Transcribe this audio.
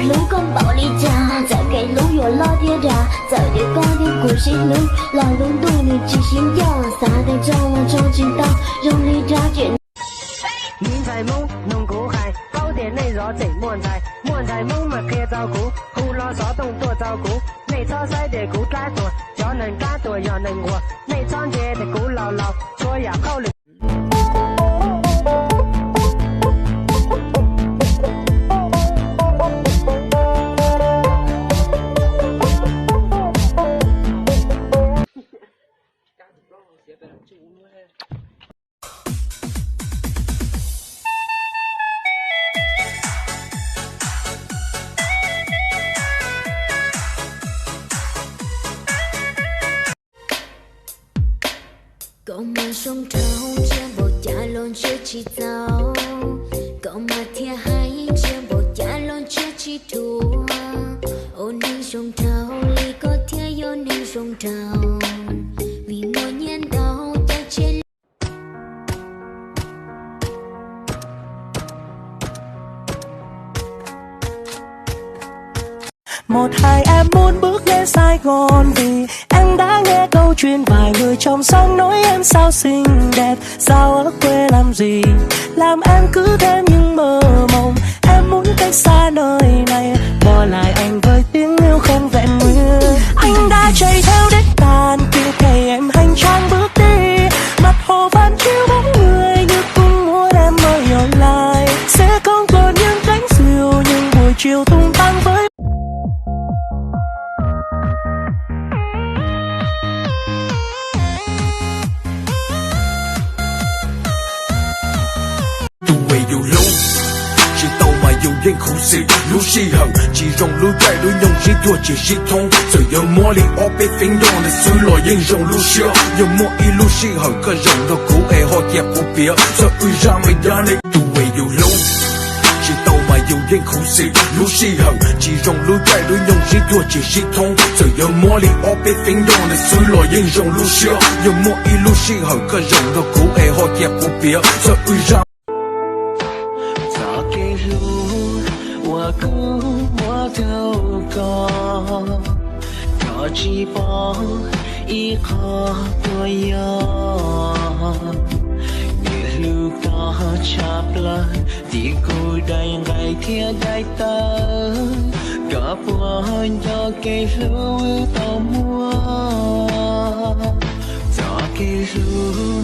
路跟暴力家，再给路越老点大，早点搞点故事路，老路对你执行掉，撒点张望中青岛，用力抓紧。年财梦弄古海，宝典内若贼莫财，莫财梦嘛可照顾，胡老少动多照顾，内操赛的古来多，要能干多要能活，内创界的古老老，说要考虑。公马双头，全部加龙学起走。公马铁海，全部加龙学起土。哦，你双头，里个铁有你双头。vì ngồi nhiên đầu tay trên. Một hai em muốn bước lên Sài Gòn vì em đã nghe câu chuyện vài người trong xóm nói em sao xinh đẹp, sao ở quê làm gì làm em cứ thêm những mơ mộng. Em muốn cách xa nơi này, bỏ lại anh với tiếng yêu không vẹn nguyên. Anh đã chạy theo đến tàn kia thầy em hành trang bước đi, mặt hồ phản chiếu bóng người như cũng muốn em mời ở lại. Sẽ không còn những cánh diều nhưng buổi chiều tung tăng với. Dù lâu chỉ tàu mà dù yên khủ sĩ lũ si hận chỉ rồng lũ chạy lũ nhông chỉ thua chỉ si thông rồi giờ mua li ở bên phía đông là suy lòi yên rồng lũ xưa giờ mua y lũ si hận cái rồng nó cũ e họ kẹp của bia giờ uy ra mày ra này tụ về dù lâu chỉ tàu mà dù yên khủ sĩ lũ si hận chỉ rồng lũ chạy lũ nhông chỉ thua chỉ si thông rồi giờ mua li ở bên phía đông là suy lòi yên rồng lũ xưa giờ mua y lũ si hận cái rồng nó cũ e họ kẹp của bia giờ uy ra我孤我都高，这翅膀一颗不要，你路高插了，地沟带爱天带灯，个不要给路到我，早给路。